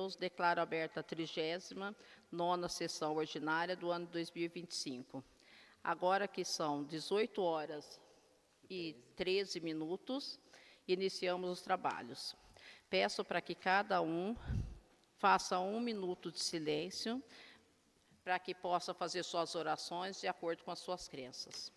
Deus, declaro aberta a 39ª sessão ordinária do ano 2025. Agora que são 18 horas e 13 minutos, iniciamos os trabalhos. Peço para que cada um faça 1 minuto de silêncio, para que possa fazer suas orações de acordo com as suas crenças.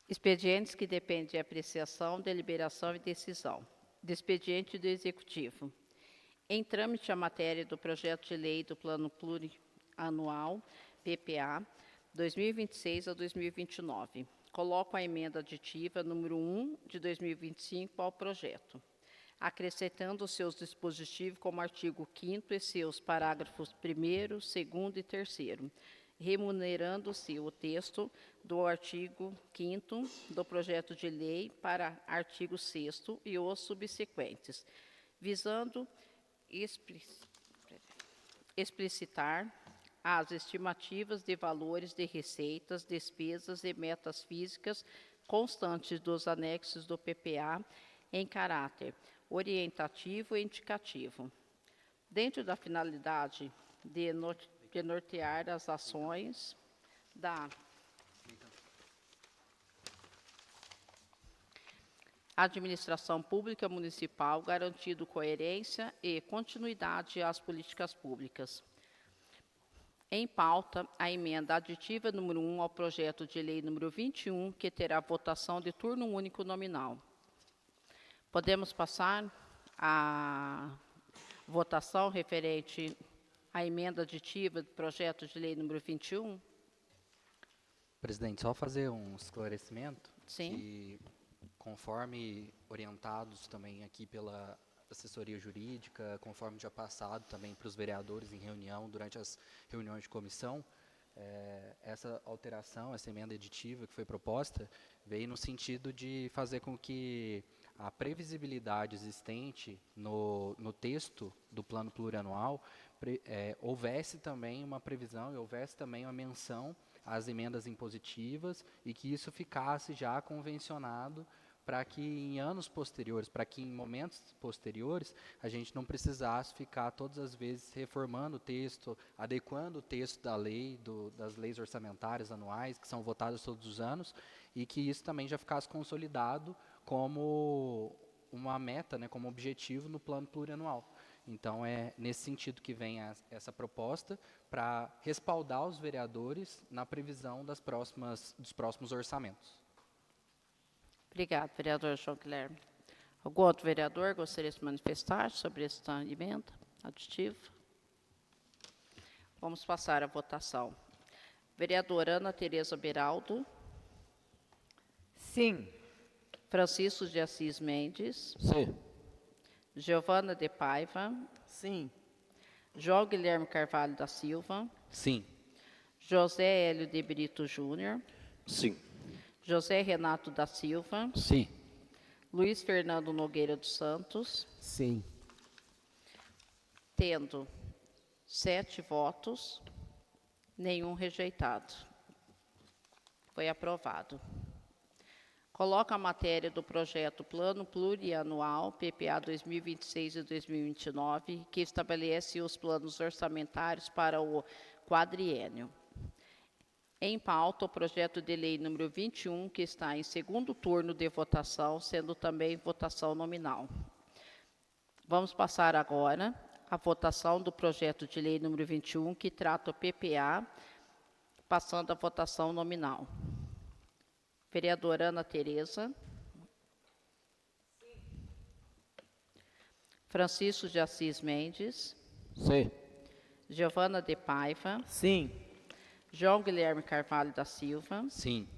Expedientes que dependem de apreciação, deliberação e decisão. Do expediente do Executivo. Em trâmite a matéria do projeto de lei do Plano Plurianual, PPA, 2026 a 2029. Coloco a emenda aditiva número 1 de 2025 ao projeto, acrescentando seus dispositivos como artigo 5º e seus parágrafos 1º, 2º e 3º, remunerando-se o texto do artigo 5º do projeto de lei para artigo 6º e os subsequentes, visando explicitar as estimativas de valores de receitas, despesas e metas físicas constantes dos anexos do PPA em caráter orientativo e indicativo, dentro da finalidade de nortear as ações da administração pública municipal, garantindo coerência e continuidade às políticas públicas. Em pauta, a emenda aditiva número 1 ao projeto de lei número 21, que terá votação de turno único nominal. Podemos passar à votação referente à emenda aditiva do projeto de lei número 21? Presidente, só fazer um esclarecimento. Sim. Que, conforme orientados também aqui pela assessoria jurídica, conforme já passado também para os vereadores em reunião, durante as reuniões de comissão, essa alteração, essa emenda aditiva que foi proposta, veio no sentido de fazer com que a previsibilidade existente no texto do plano plurianual houvesse também uma previsão e houvesse também uma menção às emendas impositivas e que isso ficasse já convencionado para que em anos posteriores, para que em momentos posteriores, a gente não precisasse ficar todas as vezes reformando o texto, adequando o texto da lei, das leis orçamentárias anuais, que são votadas todos os anos, e que isso também já ficasse consolidado como uma meta, né, como objetivo no plano plurianual. Então, é nesse sentido que vem essa proposta, para respaldar os vereadores na previsão dos próximos orçamentos. Obrigado, vereador João Guilherme. Algum outro vereador gostaria de se manifestar sobre esta emenda aditiva? Vamos passar à votação. Vereadora Ana Tereza Beraldo. Sim. Francisco de Assis Mendes. Sim. Giovana de Paiva. Sim. João Guilherme Carvalho da Silva. Sim. José Hélio de Brito Júnior. Sim. José Renato da Silva. Sim. Luiz Fernando Nogueira dos Santos. Sim. Tendo 7 votos, nenhum rejeitado. Foi aprovado. Coloca a matéria do projeto Plano Plurianual, PPA 2026 e 2029, que estabelece os planos orçamentários para o quadriênio. Em pauta, o projeto de lei número 21, que está em segundo turno de votação, sendo também votação nominal. Vamos passar agora à votação do projeto de lei número 21, que trata o PPA, passando a votação nominal. Vereadora Ana Tereza. Sim. Francisco de Assis Mendes. Sim. Giovana de Paiva. Sim. João Guilherme Carvalho da Silva. Sim.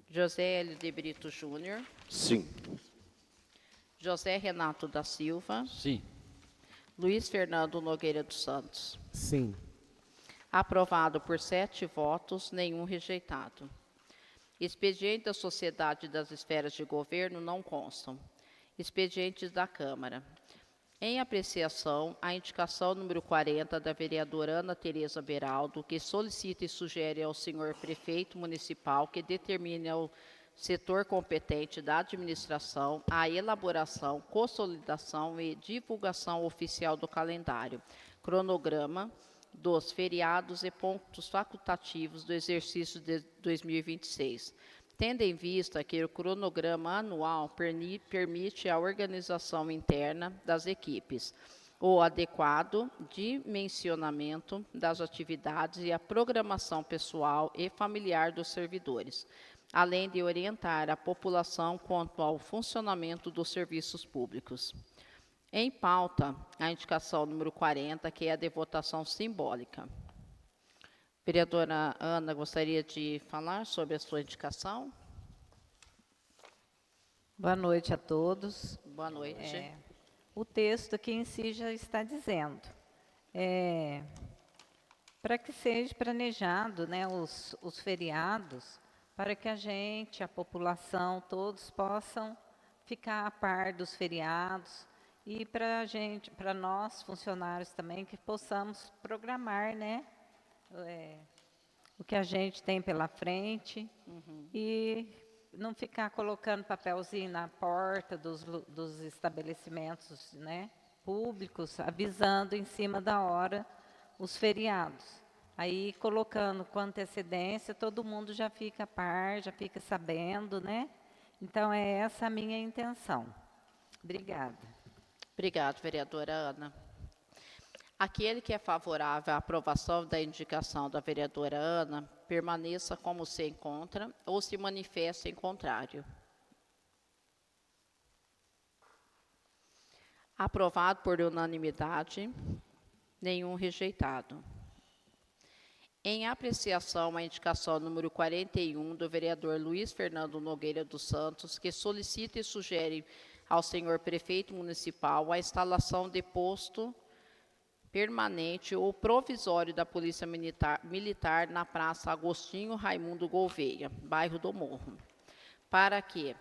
José Hélio de Brito Júnior. Sim. José Renato da Silva. Sim. Luiz Fernando Nogueira dos Santos. Sim. Aprovado por 7 votos, nenhum rejeitado. Expediente da Sociedade das Esferas de Governo não constam. Expedientes da Câmara. Em apreciação, a indicação número 40 da vereadora Ana Tereza Beraldo, que solicita e sugere ao senhor prefeito municipal que determine ao setor competente da administração a elaboração, consolidação e divulgação oficial do calendário, cronograma dos feriados e pontos facultativos do exercício de 2026, tendo em vista que o cronograma anual permite a organização interna das equipes, o adequado dimensionamento das atividades e a programação pessoal e familiar dos servidores, além de orientar a população quanto ao funcionamento dos serviços públicos. Em pauta, a indicação número 40, que é a de votação simbólica. Vereadora Ana, gostaria de falar sobre a sua indicação? Boa noite a todos. Boa noite. O texto aqui em si já está dizendo, para que seja planejado, né, os feriados, para que a gente, a população, todos possam ficar a par dos feriados, e para nós, funcionários também, que possamos programar, né, o que a gente tem pela frente, e não ficar colocando papelzinho na porta dos estabelecimentos, né, públicos, avisando em cima da hora os feriados. Aí, colocando com antecedência, todo mundo já fica a par, já fica sabendo, né? Então, é essa a minha intenção. Obrigada. Obrigada, vereadora Ana. Aquele que é favorável à aprovação da indicação da vereadora Ana, permaneça como se encontra ou se manifeste em contrário. Aprovado por unanimidade, nenhum rejeitado. Em apreciação, a indicação número 41 do vereador Luiz Fernando Nogueira dos Santos, que solicita e sugere ao senhor prefeito municipal a instalação de posto permanente ou provisório da Polícia Militar na Praça Agostinho Raimundo Gouveia, bairro do Morro, para que,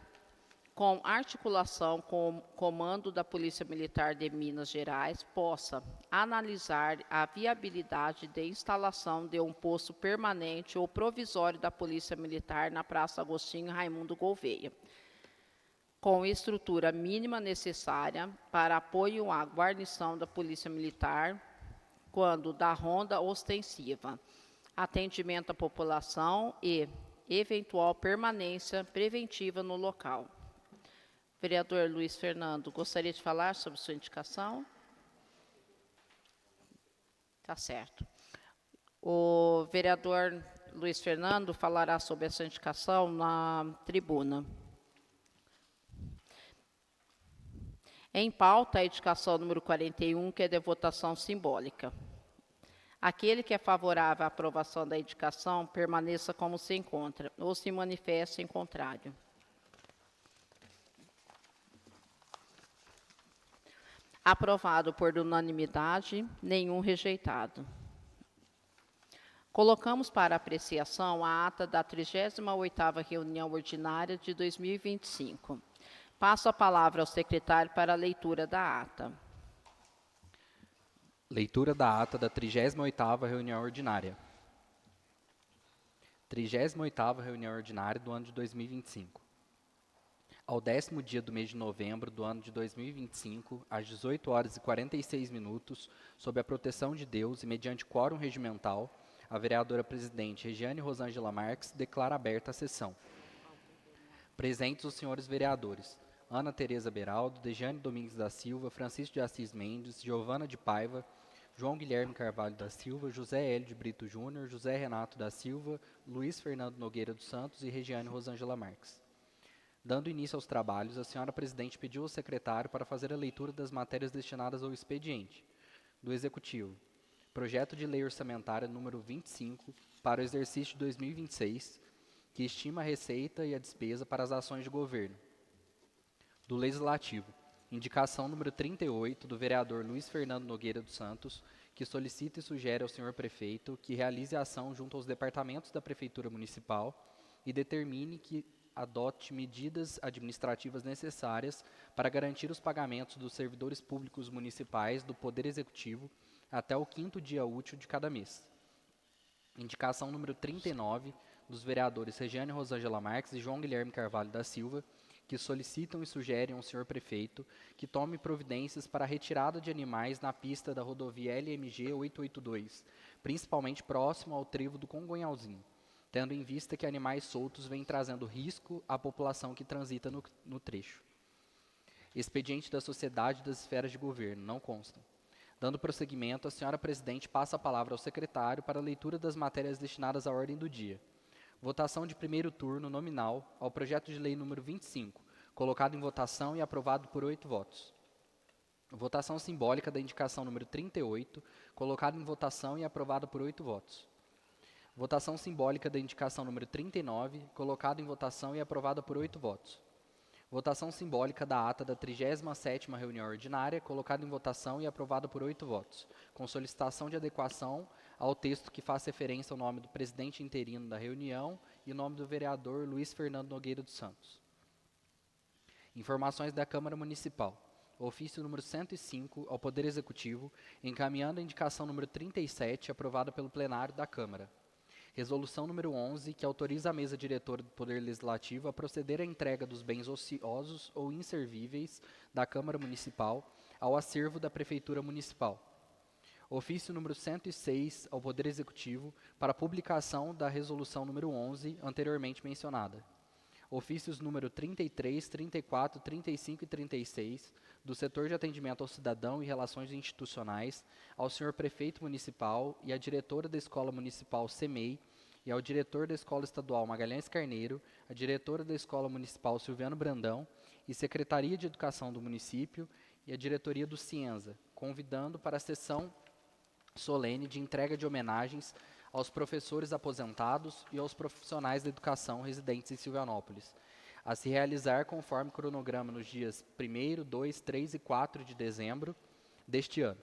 com articulação com o Comando da Polícia Militar de Minas Gerais, possa analisar a viabilidade de instalação de um posto permanente ou provisório da Polícia Militar na Praça Agostinho Raimundo Gouveia, com estrutura mínima necessária para apoio à guarnição da Polícia Militar quando da ronda ostensiva, atendimento à população e eventual permanência preventiva no local. Vereador Luiz Fernando, gostaria de falar sobre sua indicação? Tá certo. O vereador Luiz Fernando falará sobre essa indicação na tribuna. Em pauta, a indicação número 41, que é de votação simbólica. Aquele que é favorável à aprovação da indicação, permaneça como se encontra, ou se manifeste em contrário. Aprovado por unanimidade, nenhum rejeitado. Colocamos para apreciação a ata da 38ª reunião ordinária de 2025. Passo a palavra ao secretário para a leitura da ata. Leitura da ata da 38ª reunião ordinária. 38ª reunião ordinária do ano de 2025. Ao 10º dia do mês de novembro do ano de 2025, às 18 horas e 46 minutos, sob a proteção de Deus e mediante quórum regimental, a vereadora presidente Regiane Rosângela Marques declara aberta a sessão. Presentes os senhores vereadores: Ana Tereza Beraldo, Dejane Domingues da Silva, Francisco de Assis Mendes, Giovana de Paiva, João Guilherme Carvalho da Silva, José Hélio de Brito Júnior, José Renato da Silva, Luiz Fernando Nogueira dos Santos e Regiane Rosângela Marques. Dando início aos trabalhos, a senhora presidente pediu ao secretário para fazer a leitura das matérias destinadas ao expediente do Executivo. Projeto de Lei Orçamentária número 25 para o exercício de 2026, que estima a receita e a despesa para as ações de governo. Do Legislativo. Indicação número 38 do vereador Luiz Fernando Nogueira dos Santos, que solicita e sugere ao senhor prefeito que realize a ação junto aos departamentos da Prefeitura Municipal e determine que adote medidas administrativas necessárias para garantir os pagamentos dos servidores públicos municipais do Poder Executivo até o 5º dia útil de cada mês. Indicação número 39 dos vereadores Regiane Rosângela Marques e João Guilherme Carvalho da Silva, que solicitam e sugerem ao senhor prefeito que tome providências para a retirada de animais na pista da rodovia LMG 882, principalmente próximo ao trevo do Congonhalzinho, tendo em vista que animais soltos vêm trazendo risco à população que transita no trecho. Expediente da Sociedade das Esferas de Governo, não constam. Dando prosseguimento, a senhora presidente passa a palavra ao secretário para a leitura das matérias destinadas à ordem do dia. Votação de primeiro turno nominal ao projeto de lei número 25, colocado em votação e aprovado por 8 votos. Votação simbólica da indicação número 38, colocado em votação e aprovado por 8 votos. Votação simbólica da indicação número 39, colocado em votação e aprovada por 8 votos. Votação simbólica da ata da 37ª reunião ordinária, colocada em votação e aprovada por 8 votos, com solicitação de adequação ao texto que faz referência ao nome do presidente interino da reunião e o nome do vereador Luiz Fernando Nogueira dos Santos. Informações da Câmara Municipal. Ofício número 105 ao Poder Executivo, encaminhando a indicação número 37, aprovada pelo plenário da Câmara. Resolução número 11, que autoriza a mesa diretora do Poder Legislativo a proceder à entrega dos bens ociosos ou inservíveis da Câmara Municipal ao acervo da Prefeitura Municipal. Ofício número 106 ao Poder Executivo para publicação da Resolução número 11, anteriormente mencionada. Ofícios número 33, 34, 35 e 36, do Setor de Atendimento ao Cidadão e Relações Institucionais, ao senhor Prefeito Municipal e à diretora da Escola Municipal CEMEI, e ao diretor da Escola Estadual Magalhães Carneiro, a diretora da Escola Municipal Silviano Brandão e Secretaria de Educação do município e a diretoria do Cienza, convidando para a sessão solene de entrega de homenagens aos professores aposentados e aos profissionais da educação residentes em Silvianópolis, a se realizar conforme cronograma nos dias 1º, 2, 3 e 4 de dezembro deste ano.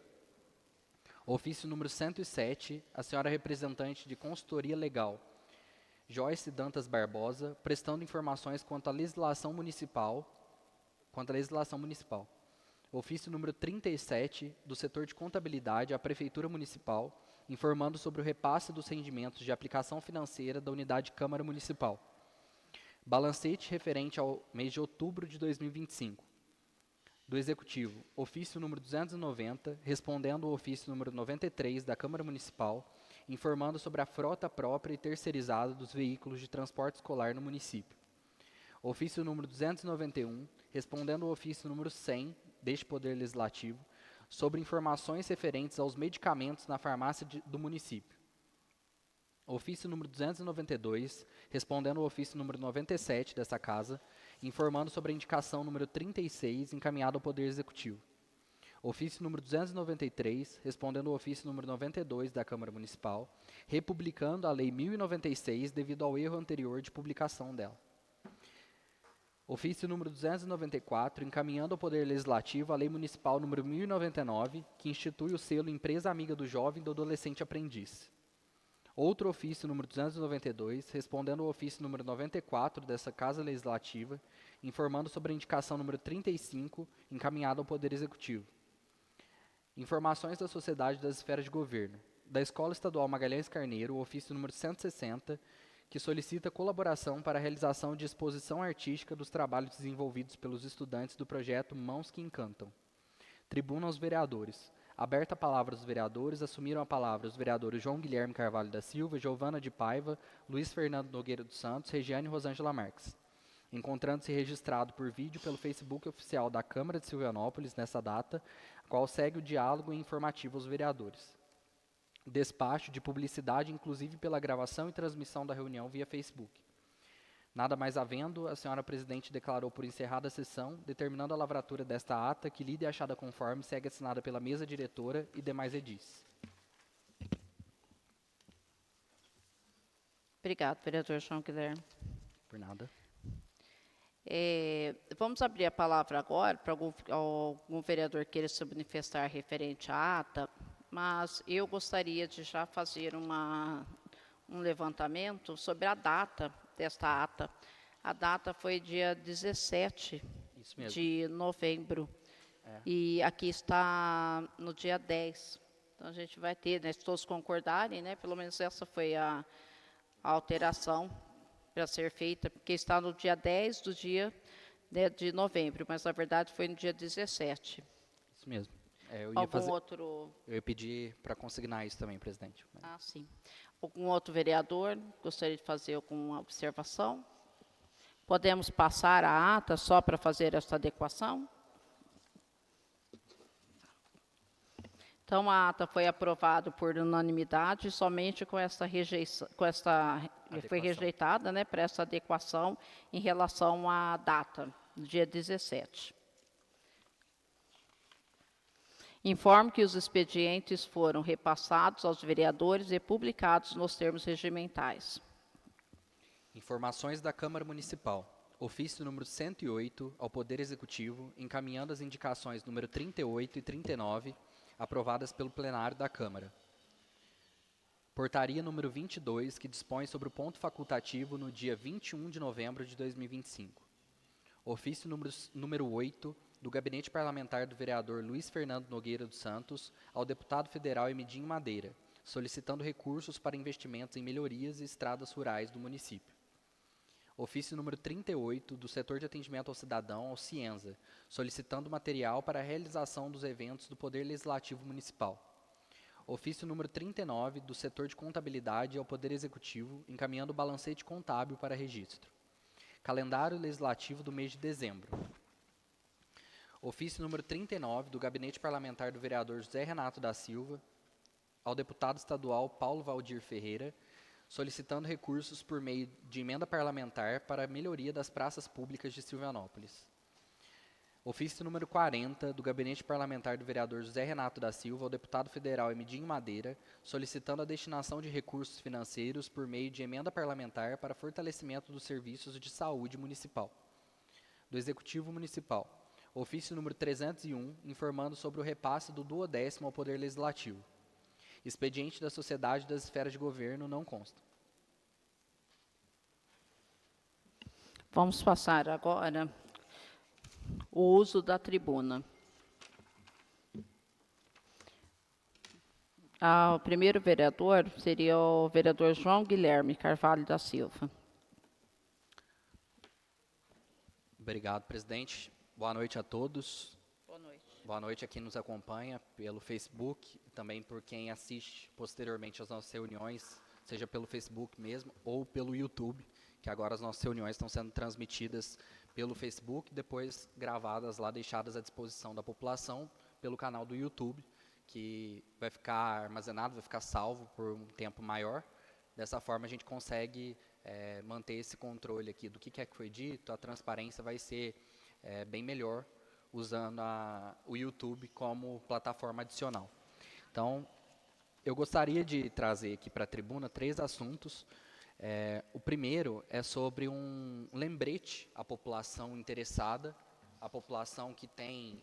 Ofício número 107, a senhora representante de Consultoria Legal, Joyce Dantas Barbosa, prestando informações quanto à legislação municipal. Ofício número 37, do setor de contabilidade à Prefeitura Municipal, informando sobre o repasse dos rendimentos de aplicação financeira da unidade Câmara Municipal. Balancete referente ao mês de outubro de 2025. Do Executivo, ofício número 290, respondendo ao ofício número 93 da Câmara Municipal, informando sobre a frota própria e terceirizada dos veículos de transporte escolar no município. Ofício número 291, respondendo ao ofício número 100 deste Poder Legislativo, sobre informações referentes aos medicamentos na farmácia do município. Ofício número 292, respondendo ao ofício número 97 dessa Casa, informando sobre a indicação número 36, encaminhada ao Poder Executivo. Ofício número 293, respondendo ao ofício número 92 da Câmara Municipal, republicando a Lei 1096 devido ao erro anterior de publicação dela. Ofício número 294, encaminhando ao Poder Legislativo a Lei Municipal número 1099, que institui o selo Empresa Amiga do Jovem e do Adolescente Aprendiz. Outro ofício número 292, respondendo ao ofício número 94 dessa Casa Legislativa, informando sobre a indicação número 35, encaminhada ao Poder Executivo. Informações da Sociedade das Esferas de Governo. Da Escola Estadual Magalhães Carneiro, o ofício número 160, que solicita colaboração para a realização de exposição artística dos trabalhos desenvolvidos pelos estudantes do projeto Mãos que Encantam. Tribuna aos vereadores. Aberta a palavra aos vereadores, assumiram a palavra os vereadores João Guilherme Carvalho da Silva, Giovana de Paiva, Luiz Fernando Nogueira dos Santos, Regiane Rosângela Marques. Encontrando-se registrado por vídeo pelo Facebook oficial da Câmara de Silvianópolis nessa data, a qual segue o diálogo e informativo aos vereadores. Despacho de publicidade, inclusive pela gravação e transmissão da reunião via Facebook. Nada mais havendo, a senhora presidente declarou por encerrada a sessão, determinando a lavratura desta ata, que lida e achada conforme, segue assinada pela mesa diretora e demais edis. Obrigado, vereador João Guilherme. Por nada. Vamos abrir a palavra agora para algum vereador queira se manifestar referente à ata, mas eu gostaria de já fazer um levantamento sobre a data desta ata. A data foi dia 17 Isso mesmo. de novembro, e aqui está no dia 10. Então, a gente vai ter, né, se todos concordarem, né, pelo menos essa foi a alteração para ser feita, porque está no dia 10 do dia, né, de novembro, mas na verdade foi no dia 17. Isso mesmo. Eu ia pedir para consignar isso também, presidente. Ah, sim. Algum outro vereador gostaria de fazer alguma observação? Podemos passar a ata só para fazer essa adequação? Então, a ata foi aprovada por unanimidade, somente com essa rejeição, foi rejeitada, né, para essa adequação em relação à data, do dia 17. Informo que os expedientes foram repassados aos vereadores e publicados nos termos regimentais. Informações da Câmara Municipal. Ofício número 108 ao Poder Executivo, encaminhando as indicações número 38 e 39, aprovadas pelo plenário da Câmara. Portaria número 22, que dispõe sobre o ponto facultativo no dia 21 de novembro de 2025. Ofício número 8, do Gabinete Parlamentar do vereador Luiz Fernando Nogueira dos Santos, ao deputado federal Emidinho Madeira, solicitando recursos para investimentos em melhorias e estradas rurais do município. Ofício número 38, do Setor de Atendimento ao Cidadão, ao Cienza, solicitando material para a realização dos eventos do Poder Legislativo Municipal. Ofício número 39, do Setor de Contabilidade ao Poder Executivo, encaminhando o balancete contábil para registro. Calendário Legislativo do mês de dezembro. Ofício número 39, do Gabinete Parlamentar do vereador José Renato da Silva, ao deputado estadual Paulo Valdir Ferreira, solicitando recursos por meio de emenda parlamentar para a melhoria das praças públicas de Silvianópolis. Ofício número 40, do Gabinete Parlamentar do vereador José Renato da Silva, ao deputado federal Emidinho Madeira, solicitando a destinação de recursos financeiros por meio de emenda parlamentar para fortalecimento dos serviços de saúde municipal. Do Executivo Municipal. Ofício número 301, informando sobre o repasse do 12º ao Poder Legislativo. Expediente da Sociedade das Esferas de Governo não consta. Vamos passar agora o uso da tribuna. O primeiro vereador seria o vereador João Guilherme Carvalho da Silva. Obrigado, presidente. Boa noite a todos. Boa noite. Boa noite a quem nos acompanha pelo Facebook, e também por quem assiste posteriormente às nossas reuniões, seja pelo Facebook mesmo ou pelo YouTube, que agora as nossas reuniões estão sendo transmitidas pelo Facebook, depois gravadas lá, deixadas à disposição da população pelo canal do YouTube, que vai ficar armazenado, vai ficar salvo por um tempo maior. Dessa forma a gente consegue manter esse controle aqui do que é que foi dito, a transparência vai ser bem melhor, usando o YouTube como plataforma adicional. Então, eu gostaria de trazer aqui para a tribuna 3 assuntos. O primeiro é sobre um lembrete à população interessada, à população que tem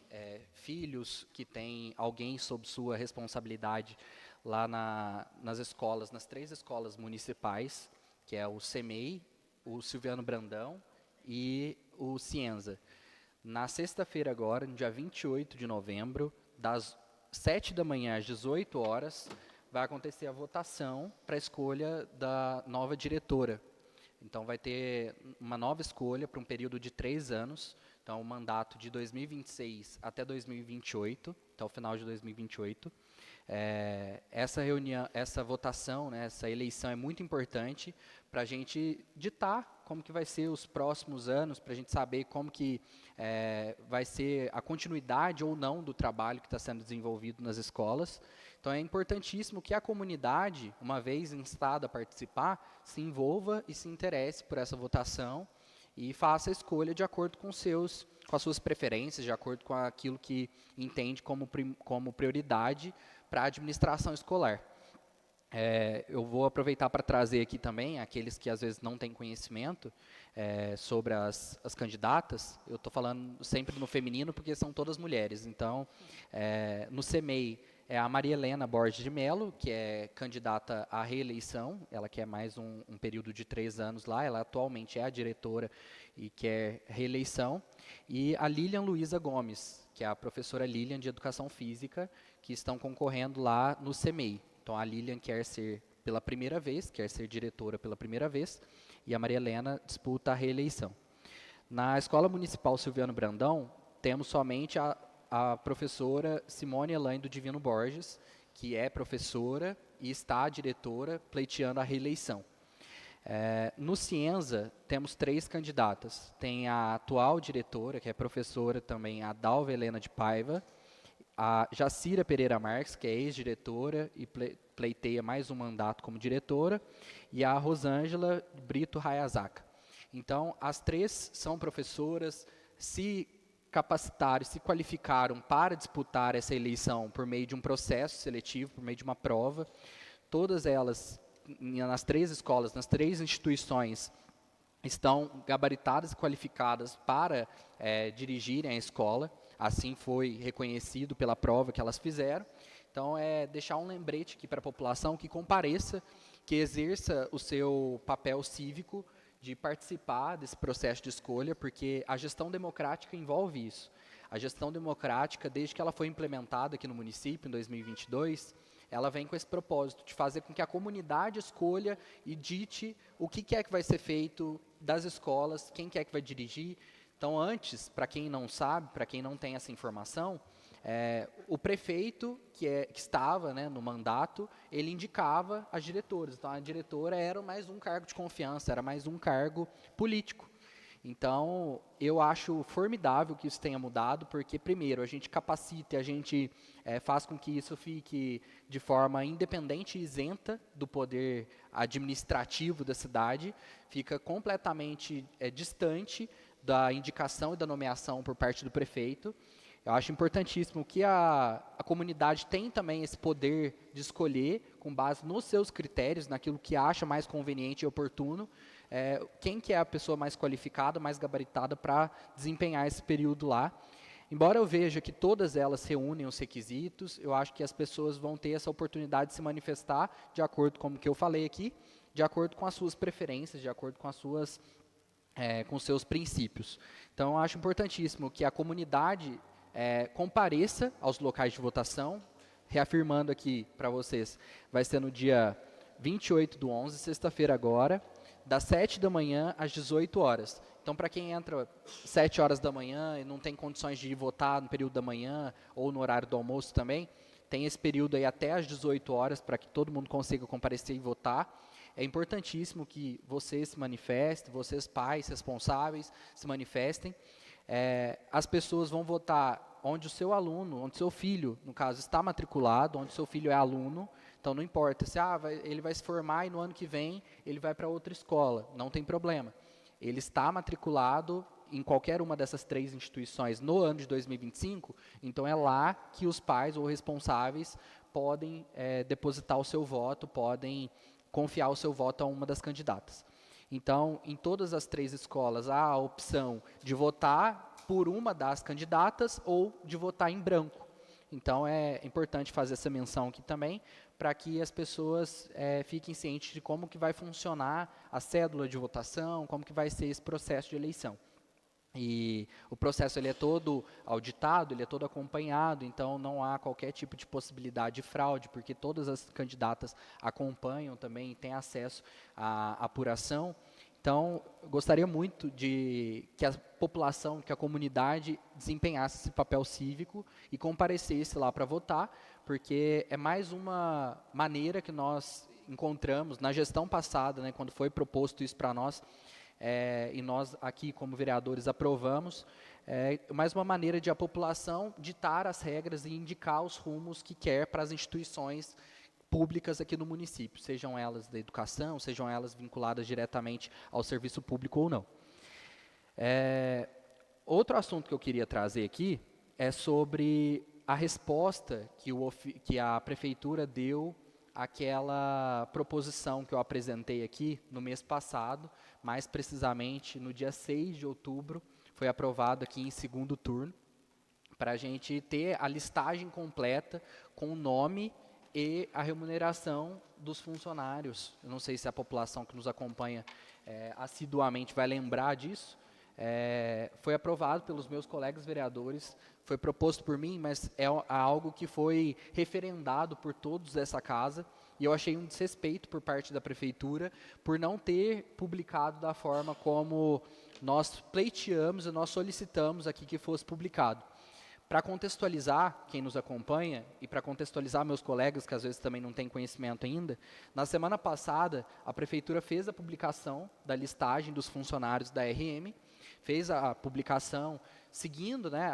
filhos, que tem alguém sob sua responsabilidade lá nas escolas, nas 3 escolas municipais, que é o CEMEI, o Silviano Brandão e o Cienza. Na sexta-feira agora, no dia 28 de novembro, das 7 da manhã às 18 horas, vai acontecer a votação para a escolha da nova diretora. Então, vai ter uma nova escolha para um período de 3 anos. Então, o mandato de 2026 até 2028, até o final de 2028. Essa reunião, essa votação, né, essa eleição é muito importante para a gente ditar como que vai ser os próximos anos, para a gente saber como que vai ser a continuidade ou não do trabalho que está sendo desenvolvido nas escolas. Então, é importantíssimo que a comunidade, uma vez instada a participar, se envolva e se interesse por essa votação e faça a escolha de acordo com as suas preferências, de acordo com aquilo que entende como prioridade para a administração escolar. Eu vou aproveitar para trazer aqui também aqueles que às vezes não têm conhecimento sobre as candidatas. Eu estou falando sempre no feminino porque são todas mulheres. Então, no CEMEI é a Maria Helena Borges de Mello, que é candidata à reeleição. Ela quer mais um período de 3 anos lá. Ela atualmente é a diretora e quer reeleição. E a Lilian Luiza Gomes, que é a professora Lilian de Educação Física, que estão concorrendo lá no CEMEI. Então, a Lilian quer ser pela primeira vez, quer ser diretora pela primeira vez, e a Maria Helena disputa a reeleição. Na Escola Municipal Silviano Brandão, temos somente a professora Simone Elaine do Divino Borges, que é professora e está diretora pleiteando a reeleição. No Cienza, temos 3 candidatas. Tem a atual diretora, que é professora também, a Dalva Helena de Paiva, a Jacira Pereira Marques, que é ex-diretora e pleiteia mais um mandato como diretora, e a Rosângela Brito Hayazaka. Então, as 3 são professoras, se capacitaram, se qualificaram para disputar essa eleição por meio de um processo seletivo, por meio de uma prova. Todas elas, nas 3 escolas, nas 3 instituições, estão gabaritadas e qualificadas para dirigirem a escola. Assim foi reconhecido pela prova que elas fizeram. Então, deixar um lembrete aqui para a população que compareça, que exerça o seu papel cívico de participar desse processo de escolha, porque a gestão democrática envolve isso. A gestão democrática, desde que ela foi implementada aqui no município, em 2022, ela vem com esse propósito de fazer com que a comunidade escolha e dite o que é que vai ser feito das escolas, quem que é que vai dirigir. Então, antes, para quem não sabe, para quem não tem essa informação, o prefeito, que estava, né, no mandato, ele indicava as diretoras. Então, a diretora era mais um cargo de confiança, era mais um cargo político. Então, eu acho formidável que isso tenha mudado, porque, primeiro, a gente capacita, a gente faz com que isso fique de forma independente e isenta do poder administrativo da cidade, fica completamente distante da indicação e da nomeação por parte do prefeito. Eu acho importantíssimo que a comunidade tem também esse poder de escolher, com base nos seus critérios, naquilo que acha mais conveniente e oportuno, quem que é a pessoa mais qualificada, mais gabaritada para desempenhar esse período lá. Embora eu veja que todas elas reúnem os requisitos, eu acho que as pessoas vão ter essa oportunidade de se manifestar de acordo com o que eu falei aqui, de acordo com as suas preferências, de acordo com com seus princípios. Então, eu acho importantíssimo que a comunidade compareça aos locais de votação, reafirmando aqui para vocês, vai ser no dia 28/11, sexta-feira agora, das 7 da manhã às 18 horas. Então, para quem entra 7 horas da manhã e não tem condições de ir votar no período da manhã ou no horário do almoço também, tem esse período aí até às 18 horas para que todo mundo consiga comparecer e votar. É importantíssimo que vocês se manifestem, vocês pais responsáveis se manifestem. As pessoas vão votar onde o seu aluno, onde o seu filho, no caso, está matriculado, onde o seu filho é aluno. Então, não importa se ele vai se formar e no ano que vem ele vai para outra escola, não tem problema. Ele está matriculado em qualquer uma dessas 3 instituições no ano de 2025, então é lá que os pais ou responsáveis podem depositar o seu voto, podem confiar o seu voto a uma das candidatas. Então, em todas as 3 escolas, há a opção de votar por uma das candidatas ou de votar em branco. Então, é importante fazer essa menção aqui também, para que as pessoas fiquem cientes de como que vai funcionar a cédula de votação, como que vai ser esse processo de eleição. E o processo ele é todo auditado, ele é todo acompanhado, então não há qualquer tipo de possibilidade de fraude, porque todas as candidatas acompanham também, têm acesso à apuração. Então, eu gostaria muito de que a população, que a comunidade desempenhasse esse papel cívico e comparecesse lá para votar, porque é mais uma maneira que nós encontramos na gestão passada, né, quando foi proposto isso para nós, e nós aqui como vereadores aprovamos, mais uma maneira de a população ditar as regras e indicar os rumos que quer para as instituições públicas aqui no município, sejam elas da educação, sejam elas vinculadas diretamente ao serviço público ou não. Outro assunto que eu queria trazer aqui é sobre a resposta que a prefeitura deu àquela proposição que eu apresentei aqui no mês passado, mais precisamente no dia 6 de outubro, foi aprovado aqui em segundo turno, para a gente ter a listagem completa com o nome e a remuneração dos funcionários. Eu não sei se a população que nos acompanha assiduamente vai lembrar disso. Foi aprovado pelos meus colegas vereadores, foi proposto por mim, mas é algo que foi referendado por todos dessa casa, e eu achei um desrespeito por parte da prefeitura por não ter publicado da forma como nós pleiteamos e nós solicitamos aqui que fosse publicado. Para contextualizar quem nos acompanha e para contextualizar meus colegas que às vezes também não têm conhecimento ainda, na semana passada a prefeitura fez a publicação da listagem dos funcionários da RM, fez a publicação seguindo, né,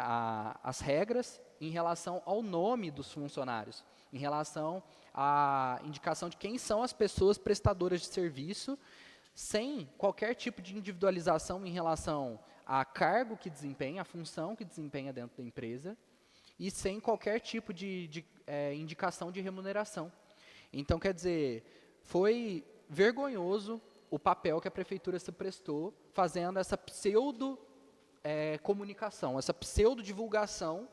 as regras em relação ao nome dos funcionários, em relação à indicação de quem são as pessoas prestadoras de serviço, sem qualquer tipo de individualização em relação a cargo que desempenha, a função que desempenha dentro da empresa, e sem qualquer tipo de indicação de remuneração. Então, quer dizer, foi vergonhoso o papel que a prefeitura se prestou fazendo essa pseudo-comunicação, essa pseudo-divulgação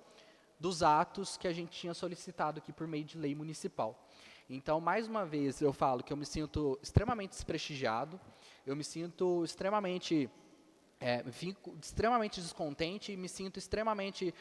dos atos que a gente tinha solicitado aqui por meio de lei municipal. Então, mais uma vez, eu falo que eu me sinto extremamente desprestigiado, eu me sinto extremamente... fico extremamente descontente e me sinto extremamente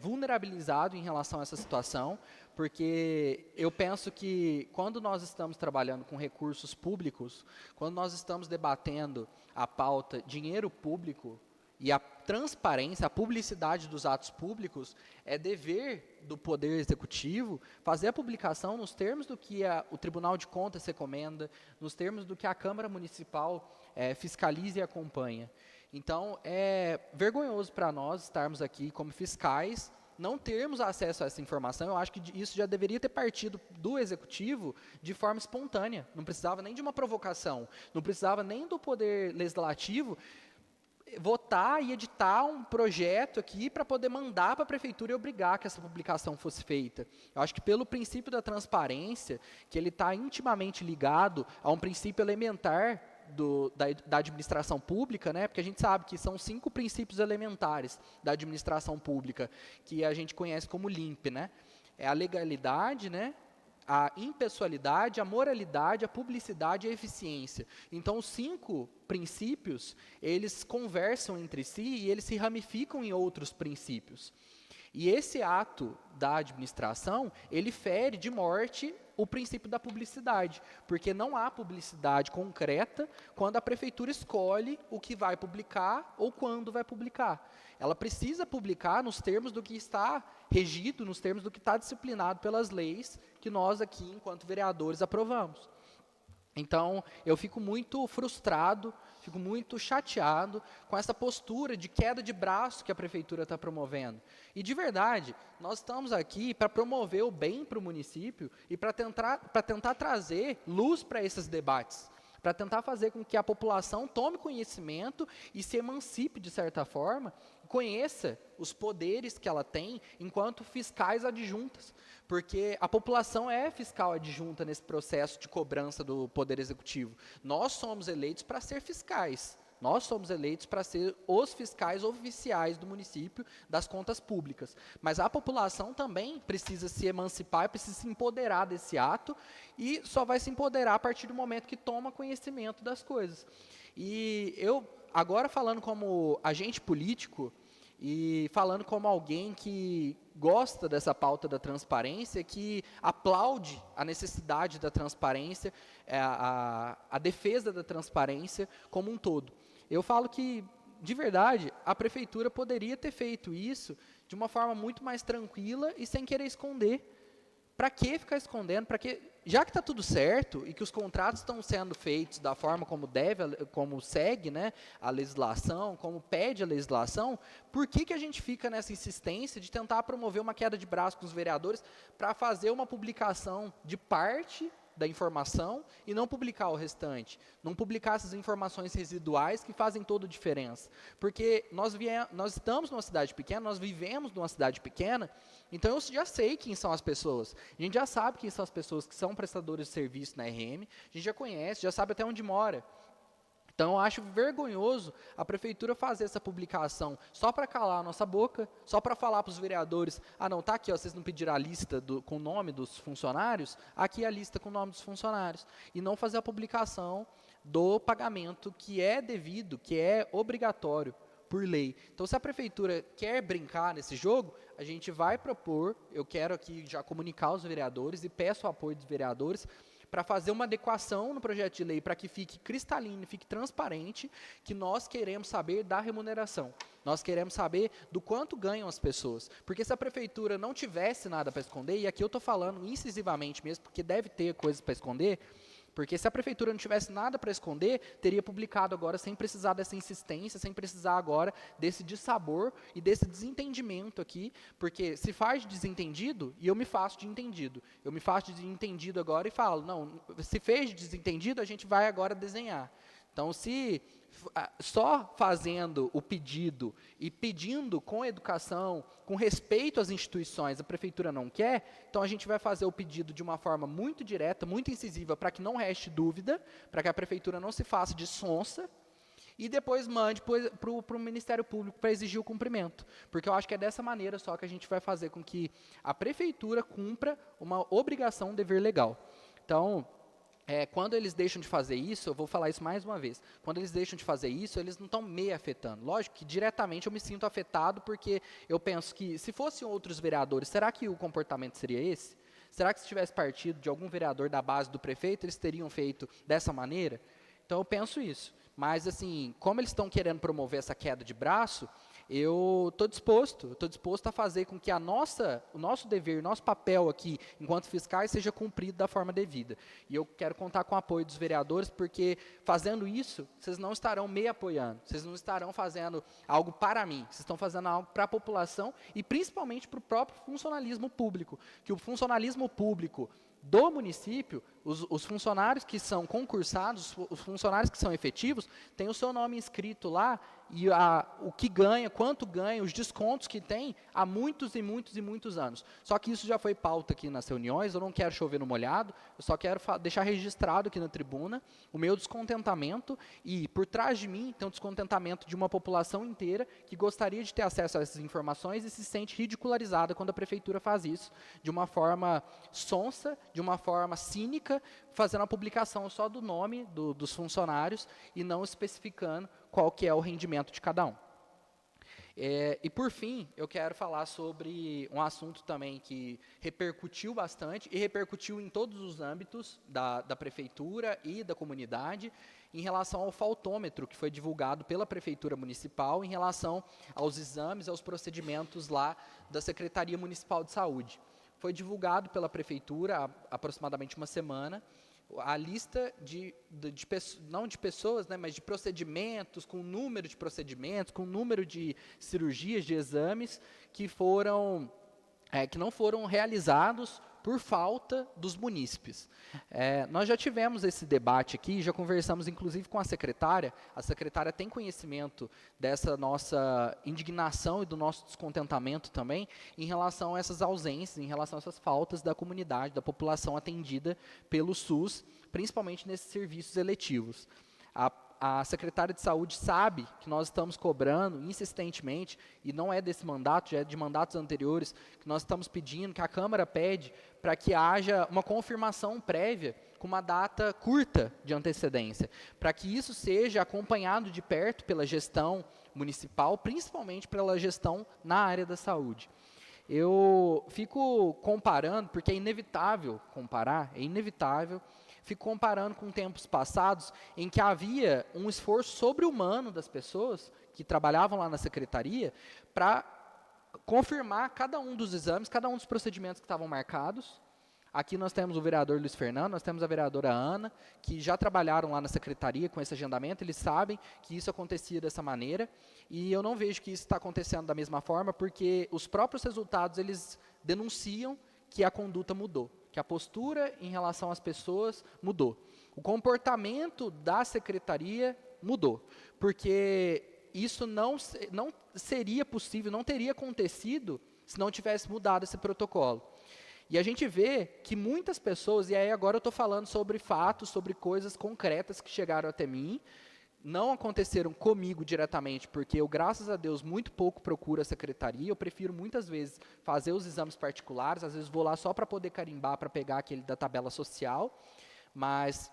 vulnerabilizado em relação a essa situação, porque eu penso que quando nós estamos trabalhando com recursos públicos, quando nós estamos debatendo a pauta dinheiro público e a transparência, a publicidade dos atos públicos, é dever do Poder Executivo fazer a publicação nos termos do que o Tribunal de Contas recomenda, nos termos do que a Câmara Municipal fiscaliza e acompanha. Então, é vergonhoso para nós estarmos aqui como fiscais, não termos acesso a essa informação. Eu acho que isso já deveria ter partido do Executivo de forma espontânea. Não precisava nem de uma provocação, não precisava nem do Poder Legislativo votar e editar um projeto aqui para poder mandar para a Prefeitura e obrigar que essa publicação fosse feita. Eu acho que pelo princípio da transparência, que ele está intimamente ligado a um princípio elementar da administração pública, né? Porque a gente sabe que são 5 princípios elementares da administração pública, que a gente conhece como LIMP, né? É a legalidade, né? A impessoalidade, a moralidade, a publicidade e a eficiência. Então, os 5 princípios, eles conversam entre si e eles se ramificam em outros princípios. E esse ato da administração, ele fere de morte o princípio da publicidade, porque não há publicidade concreta quando a prefeitura escolhe o que vai publicar ou quando vai publicar. Ela precisa publicar nos termos do que está regido, nos termos do que está disciplinado pelas leis que nós aqui, enquanto vereadores, aprovamos. Então, eu fico muito frustrado, fico muito chateado com essa postura de queda de braço que a prefeitura está promovendo. E, de verdade, nós estamos aqui para promover o bem para o município e para tentar trazer luz para esses debates, para tentar fazer com que a população tome conhecimento e se emancipe, de certa forma, conheça os poderes que ela tem enquanto fiscais adjuntas, porque a população é fiscal adjunta nesse processo de cobrança do Poder Executivo. Nós somos eleitos para ser fiscais, Nós somos eleitos para ser os fiscais oficiais do município, das contas públicas. Mas a população também precisa se emancipar, precisa se empoderar desse ato, e só vai se empoderar a partir do momento que toma conhecimento das coisas. E eu, agora falando como agente político, e falando como alguém que gosta dessa pauta da transparência, que aplaude a necessidade da transparência, a defesa da transparência como um todo. Eu falo que, de verdade, a prefeitura poderia ter feito isso de uma forma muito mais tranquila e sem querer esconder. Para que ficar escondendo? Para que, já que está tudo certo e que os contratos estão sendo feitos da forma como deve, como segue, né, a legislação, como pede a legislação, por que a gente fica nessa insistência de tentar promover uma queda de braço com os vereadores para fazer uma publicação de parte da informação e não publicar o restante, não publicar essas informações residuais que fazem toda a diferença? Porque nós estamos numa cidade pequena, nós vivemos numa cidade pequena, então eu já sei quem são as pessoas, a gente já sabe quem são as pessoas que são prestadores de serviço na RM, a gente já conhece, já sabe até onde mora. Então, eu acho vergonhoso a prefeitura fazer essa publicação só para calar a nossa boca, só para falar para os vereadores, não, está aqui, ó, vocês não pediram a lista com o nome dos funcionários, aqui é a lista com o nome dos funcionários, e não fazer a publicação do pagamento que é devido, que é obrigatório por lei. Então, se a prefeitura quer brincar nesse jogo, a gente vai propor, eu quero aqui já comunicar aos vereadores e peço o apoio dos vereadores, para fazer uma adequação no projeto de lei para que fique cristalino, fique transparente, que nós queremos saber da remuneração. Nós queremos saber do quanto ganham as pessoas. Porque se a prefeitura não tivesse nada para esconder, e aqui eu estou falando incisivamente mesmo, porque deve ter coisas para esconder, porque se a prefeitura não tivesse nada para esconder, teria publicado agora sem precisar dessa insistência, sem precisar agora desse dissabor e desse desentendimento aqui, porque se faz de desentendido e eu me faço de entendido. Eu me faço de entendido agora e falo, não, se fez de desentendido, a gente vai agora desenhar. Então, se só fazendo o pedido e pedindo com educação, com respeito às instituições, a prefeitura não quer, então a gente vai fazer o pedido de uma forma muito direta, muito incisiva, para que não reste dúvida, para que a prefeitura não se faça de sonsa, e depois mande para o Ministério Público para exigir o cumprimento. Porque eu acho que é dessa maneira só que a gente vai fazer com que a prefeitura cumpra uma obrigação, um dever legal. Então, quando eles deixam de fazer isso, eu vou falar isso mais uma vez, quando eles deixam de fazer isso, eles não estão me afetando. Lógico que diretamente eu me sinto afetado, porque eu penso que se fossem outros vereadores, será que o comportamento seria esse? Será que se tivesse partido de algum vereador da base do prefeito, eles teriam feito dessa maneira? Então eu penso isso. Mas, assim, como eles estão querendo promover essa queda de braço, eu estou disposto a fazer com que o nosso dever, o nosso papel aqui, enquanto fiscais, seja cumprido da forma devida. E eu quero contar com o apoio dos vereadores, porque fazendo isso, vocês não estarão me apoiando, vocês não estarão fazendo algo para mim, vocês estão fazendo algo para a população e principalmente para o próprio funcionalismo público, que o funcionalismo público do município, os funcionários que são concursados, os funcionários que são efetivos, têm o seu nome inscrito lá, e o que ganha, quanto ganha, os descontos que tem há muitos e muitos e muitos anos. Só que isso já foi pauta aqui nas reuniões, eu não quero chover no molhado, eu só quero deixar registrado aqui na tribuna o meu descontentamento, e por trás de mim tem um descontentamento de uma população inteira que gostaria de ter acesso a essas informações e se sente ridicularizada quando a prefeitura faz isso, de uma forma sonsa, de uma forma cínica, fazendo a publicação só do nome dos funcionários e não especificando qual que é o rendimento de cada um. E, por fim, eu quero falar sobre um assunto também que repercutiu bastante, e repercutiu em todos os âmbitos da prefeitura e da comunidade, em relação ao faltômetro que foi divulgado pela Prefeitura Municipal em relação aos exames, aos procedimentos lá da Secretaria Municipal de Saúde. Foi divulgado pela Prefeitura há aproximadamente uma semana, a lista não de pessoas, né, mas de procedimentos, com número de procedimentos, com número de cirurgias, de exames, que não foram realizados por falta dos munícipes. Nós já tivemos esse debate aqui, já conversamos inclusive com a secretária tem conhecimento dessa nossa indignação e do nosso descontentamento também em relação a essas ausências, em relação a essas faltas da comunidade, da população atendida pelo SUS, principalmente nesses serviços eletivos. a secretária de Saúde sabe que nós estamos cobrando insistentemente, e não é desse mandato, já é de mandatos anteriores, que nós estamos pedindo, que a Câmara pede, para que haja uma confirmação prévia com uma data curta de antecedência, para que isso seja acompanhado de perto pela gestão municipal, principalmente pela gestão na área da saúde. Eu fico comparando, porque é inevitável comparar, fico comparando com tempos passados em que havia um esforço sobre-humano das pessoas que trabalhavam lá na secretaria para confirmar cada um dos exames, cada um dos procedimentos que estavam marcados. Aqui nós temos o vereador Luiz Fernando, nós temos a vereadora Ana, que já trabalharam lá na secretaria com esse agendamento, eles sabem que isso acontecia dessa maneira, e eu não vejo que isso está acontecendo da mesma forma, porque os próprios resultados, eles denunciam que a conduta mudou, que a postura em relação às pessoas mudou. O comportamento da secretaria mudou, porque isso não seria possível, não teria acontecido se não tivesse mudado esse protocolo. E a gente vê que muitas pessoas, e aí agora eu estou falando sobre fatos, sobre coisas concretas que chegaram até mim, não aconteceram comigo diretamente, porque eu, graças a Deus, muito pouco procuro a secretaria, eu prefiro muitas vezes fazer os exames particulares, às vezes vou lá só para poder carimbar, para pegar aquele da tabela social, mas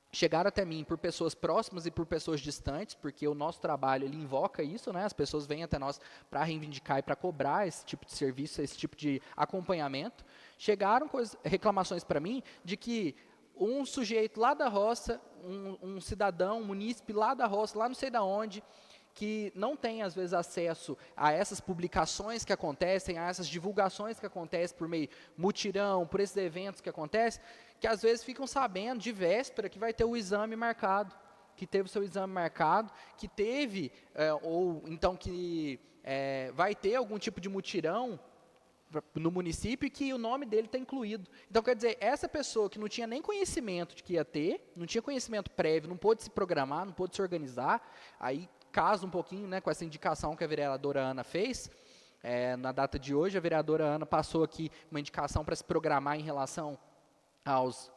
chegaram até mim por pessoas próximas e por pessoas distantes, porque o nosso trabalho, ele invoca isso, né? As pessoas vêm até nós para reivindicar e para cobrar esse tipo de serviço, esse tipo de acompanhamento. Chegaram reclamações para mim de que um sujeito lá da roça, um cidadão, um munícipe lá da roça, lá não sei de onde, que não tem, às vezes, acesso a essas publicações que acontecem, a essas divulgações que acontecem por meio mutirão, por esses eventos que acontecem, que às vezes ficam sabendo de véspera que vai ter o exame marcado, que teve o seu exame marcado, que teve, ou então que vai ter algum tipo de mutirão no município e que o nome dele está incluído. Então, quer dizer, essa pessoa que não tinha nem conhecimento de que ia ter, não tinha conhecimento prévio, não pôde se programar, não pôde se organizar, aí casa um pouquinho, né, com essa indicação que a vereadora Ana fez. Na data de hoje, a vereadora Ana passou aqui uma indicação para se programar em relação aos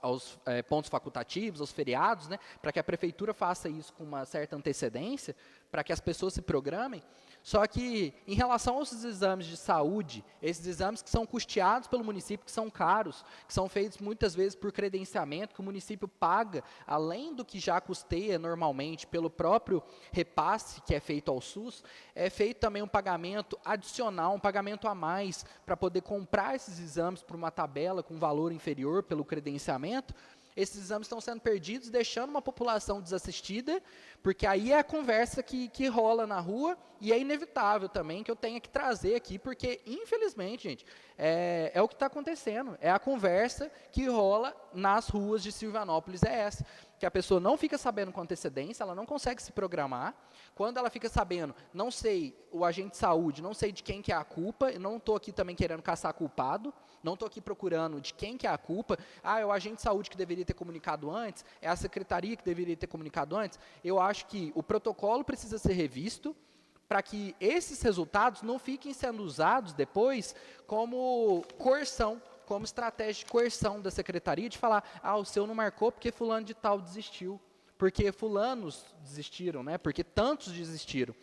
pontos facultativos, aos feriados, né, para que a prefeitura faça isso com uma certa antecedência, para que as pessoas se programem. Só que, em relação aos exames de saúde, esses exames que são custeados pelo município, que são caros, que são feitos muitas vezes por credenciamento, que o município paga, além do que já custeia normalmente pelo próprio repasse que é feito ao SUS, é feito também um pagamento adicional, um pagamento a mais, para poder comprar esses exames por uma tabela com valor inferior pelo credenciamento. Esses exames estão sendo perdidos, deixando uma população desassistida, porque aí é a conversa que rola na rua, e é inevitável também que eu tenha que trazer aqui, porque, infelizmente, gente, é o que está acontecendo. É a conversa que rola nas ruas de Silvanópolis, é essa. Que a pessoa não fica sabendo com antecedência, ela não consegue se programar. Quando ela fica sabendo, não sei, o agente de saúde, não sei de quem que é a culpa, eu não estou aqui também querendo caçar culpado, não estou aqui procurando de quem que é a culpa, é o agente de saúde que deveria ter comunicado antes, é a secretaria que deveria ter comunicado antes. Eu acho que o protocolo precisa ser revisto, para que esses resultados não fiquem sendo usados depois como coerção, como estratégia de coerção da secretaria, de falar, o seu não marcou porque fulano de tal desistiu, porque fulanos desistiram, né? Porque tantos desistiram.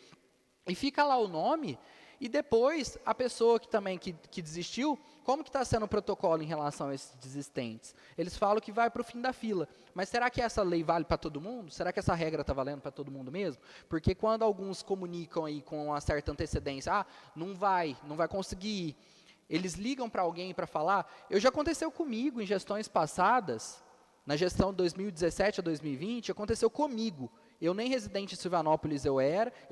E fica lá o nome, e depois a pessoa que desistiu, como que está sendo o protocolo em relação a esses desistentes? Eles falam que vai para o fim da fila, mas será que essa lei vale para todo mundo? Será que essa regra está valendo para todo mundo mesmo? Porque quando alguns comunicam aí com uma certa antecedência, não vai conseguir ir, eles ligam para alguém para falar, já aconteceu comigo em gestões passadas, na gestão de 2017 a 2020, aconteceu comigo. Eu nem residente em Silvanópolis eu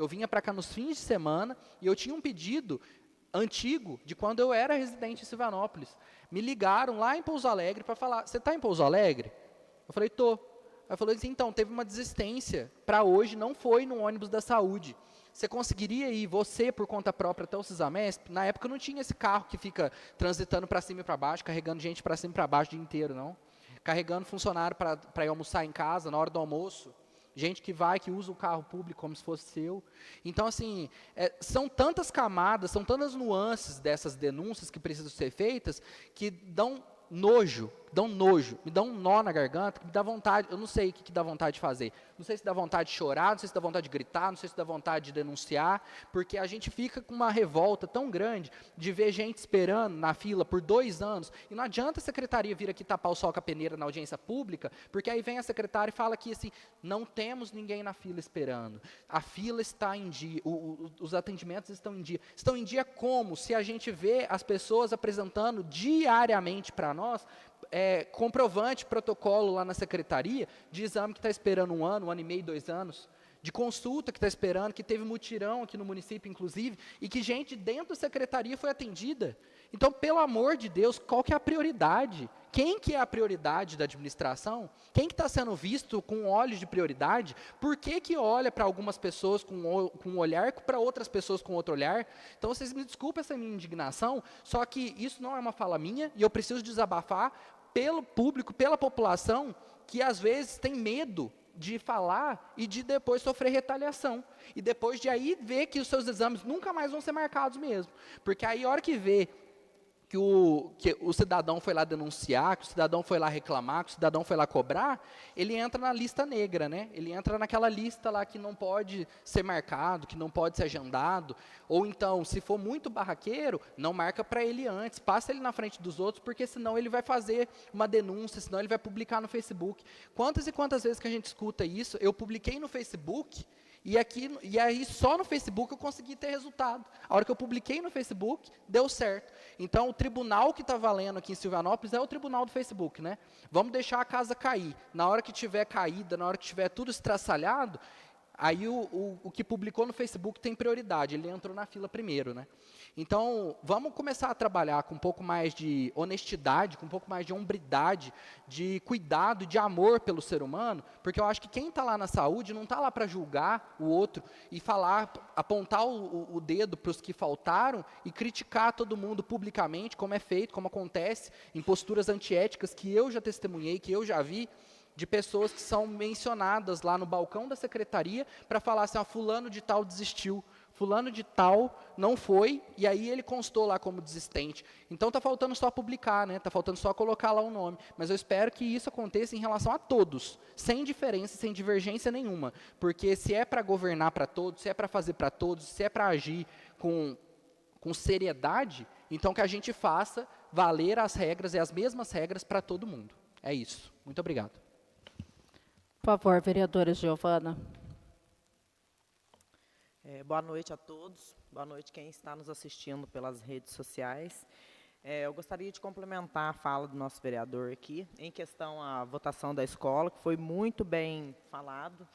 vinha para cá nos fins de semana, e eu tinha um pedido antigo de quando eu era residente em Silvanópolis. Me ligaram lá em Pouso Alegre para falar, você está em Pouso Alegre? Eu falei, estou. Aí falou assim, então, teve uma desistência para hoje, não foi no ônibus da saúde. Você conseguiria ir, você, por conta própria, até o Cisamesp? Na época não tinha esse carro que fica transitando para cima e para baixo, carregando gente para cima e para baixo o dia inteiro, não. Carregando funcionário para ir almoçar em casa, na hora do almoço. Gente que usa o carro público como se fosse seu. Então, assim, são tantas camadas, são tantas nuances dessas denúncias que precisam ser feitas, que dão nojo, dão nojo, me dão um nó na garganta, que me dá vontade, eu não sei o que dá vontade de fazer. Não sei se dá vontade de chorar, não sei se dá vontade de gritar, não sei se dá vontade de denunciar, porque a gente fica com uma revolta tão grande de ver gente esperando na fila por 2 anos, e não adianta a secretaria vir aqui tapar o sol com a peneira na audiência pública, porque aí vem a secretária e fala que assim, não temos ninguém na fila esperando, a fila está em dia, os atendimentos estão em dia. Estão em dia como? Se a gente vê as pessoas apresentando diariamente para nós, comprovante, protocolo lá na secretaria, de exame que está esperando 1 ano, 1 ano e meio, 2 anos, de consulta que está esperando, que teve mutirão aqui no município, inclusive, e que gente dentro da secretaria foi atendida. Então, pelo amor de Deus, qual que é a prioridade? Quem que é a prioridade da administração? Quem que está sendo visto com olhos de prioridade? Por que que olha para algumas pessoas com um olhar, para outras pessoas com outro olhar? Então, vocês me desculpem essa minha indignação, só que isso não é uma fala minha, e eu preciso desabafar pelo público, pela população, que às vezes tem medo de falar e de depois sofrer retaliação. E depois de aí ver que os seus exames nunca mais vão ser marcados mesmo. Porque aí a hora que vê que o cidadão foi lá denunciar, que o cidadão foi lá reclamar, que o cidadão foi lá cobrar, ele entra na lista negra, né? Ele entra naquela lista lá que não pode ser marcado, que não pode ser agendado, ou então, se for muito barraqueiro, não marca para ele antes, passa ele na frente dos outros, porque senão ele vai fazer uma denúncia, senão ele vai publicar no Facebook. Quantas e quantas vezes que a gente escuta isso? Eu publiquei no Facebook, e aí só no Facebook eu consegui ter resultado. A hora que eu publiquei no Facebook, deu certo. Então, o tribunal que está valendo aqui em Silvanópolis é o tribunal do Facebook, né? Vamos deixar a casa cair. Na hora que tiver caída, na hora que tiver tudo estraçalhado, aí o que publicou no Facebook tem prioridade, ele entrou na fila primeiro, né? Então, vamos começar a trabalhar com um pouco mais de honestidade, com um pouco mais de hombridade, de cuidado, de amor pelo ser humano, porque eu acho que quem está lá na saúde não está lá para julgar o outro e falar, apontar o dedo para os que faltaram e criticar todo mundo publicamente, como é feito, como acontece, em posturas antiéticas que eu já testemunhei, que eu já vi, de pessoas que são mencionadas lá no balcão da secretaria para falar assim, fulano de tal desistiu, fulano de tal não foi, e aí ele constou lá como desistente. Então está faltando só publicar, né? Está faltando só colocar lá o nome. Mas eu espero que isso aconteça em relação a todos, sem diferença, sem divergência nenhuma. Porque se é para governar para todos, se é para fazer para todos, se é para agir com seriedade, então que a gente faça valer as regras e as mesmas regras para todo mundo. É isso. Muito obrigado. Por favor, vereadora Giovana. Boa noite a todos, boa noite quem está nos assistindo pelas redes sociais. Eu gostaria de complementar a fala do nosso vereador aqui, em questão à votação da escola, que foi muito bem falado.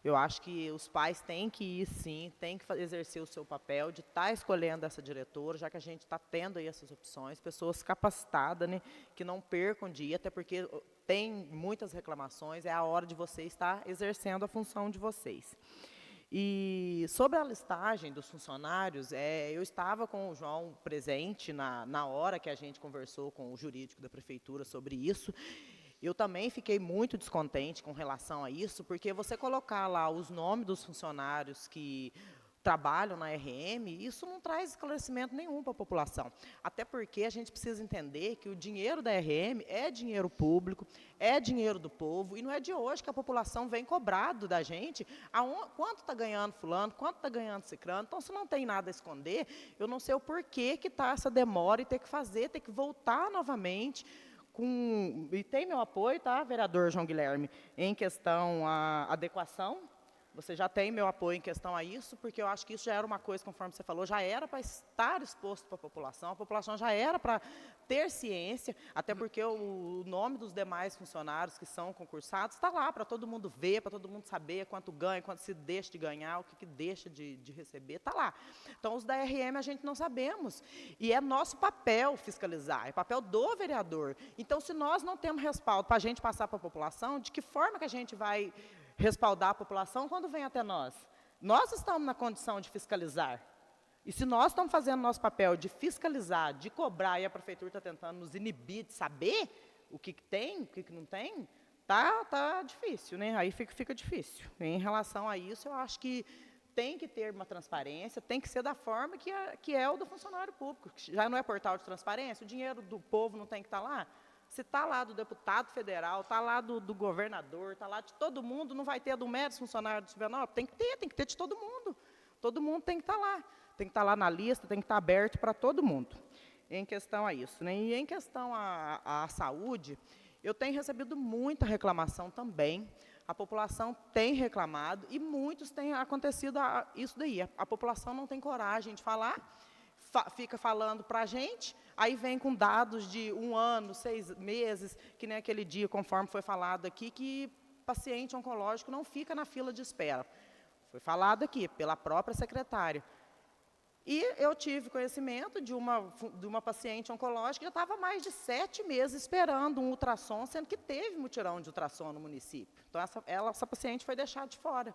Eu acho que os pais têm que ir, sim, têm que exercer o seu papel de estar escolhendo essa diretora, já que a gente está tendo aí essas opções, pessoas capacitadas, né, que não percam dia, até porque tem muitas reclamações, é a hora de vocês estar exercendo a função de vocês. E sobre a listagem dos funcionários, eu estava com o João presente na hora que a gente conversou com o jurídico da prefeitura sobre isso. Eu também fiquei muito descontente com relação a isso, porque você colocar lá os nomes dos funcionários que trabalham na RM, isso não traz esclarecimento nenhum para a população. Até porque a gente precisa entender que o dinheiro da RM é dinheiro público, é dinheiro do povo, e não é de hoje que a população vem cobrado da gente quanto está ganhando fulano, quanto está ganhando cicrano. Então, se não tem nada a esconder, eu não sei o porquê que está essa demora e ter que voltar novamente. E tem meu apoio, tá, vereador João Guilherme, em questão à adequação. Você já tem meu apoio em questão a isso, porque eu acho que isso já era uma coisa, conforme você falou, já era para estar exposto para a população já era para ter ciência, até porque o nome dos demais funcionários que são concursados está lá para todo mundo ver, para todo mundo saber quanto ganha, quanto se deixa de ganhar, o que deixa de receber, está lá. Então, os da RM a gente não sabemos, e é nosso papel fiscalizar, é papel do vereador. Então, se nós não temos respaldo para a gente passar para a população, de que forma que a gente vai respaldar a população quando vem até nós? Nós estamos na condição de fiscalizar. E se nós estamos fazendo nosso papel de fiscalizar, de cobrar, e a prefeitura está tentando nos inibir de saber o que tem, o que não tem, tá difícil, né? Aí fica difícil. Em relação a isso, eu acho que tem que ter uma transparência, tem que ser da forma que é o do funcionário público. Já não é portal de transparência, o dinheiro do povo não tem que estar lá. Se está lá do deputado federal, está lá do governador, está lá de todo mundo, não vai ter do médico funcionário de Silvianópolis? Tem que ter de todo mundo. Todo mundo tem que estar lá. Tem que estar lá na lista, tem que estar aberto para todo mundo. Em questão a isso, né? E em questão à saúde, eu tenho recebido muita reclamação também. A população tem reclamado e muitos têm acontecido isso daí. A população não tem coragem de falar, fica falando para a gente, aí vem com dados de 1 ano, 6 meses, que nem aquele dia, conforme foi falado aqui, que paciente oncológico não fica na fila de espera. Foi falado aqui pela própria secretária. E eu tive conhecimento de uma paciente oncológica que já estava mais de 7 meses esperando um ultrassom, sendo que teve mutirão de ultrassom no município. Então, essa paciente foi deixada de fora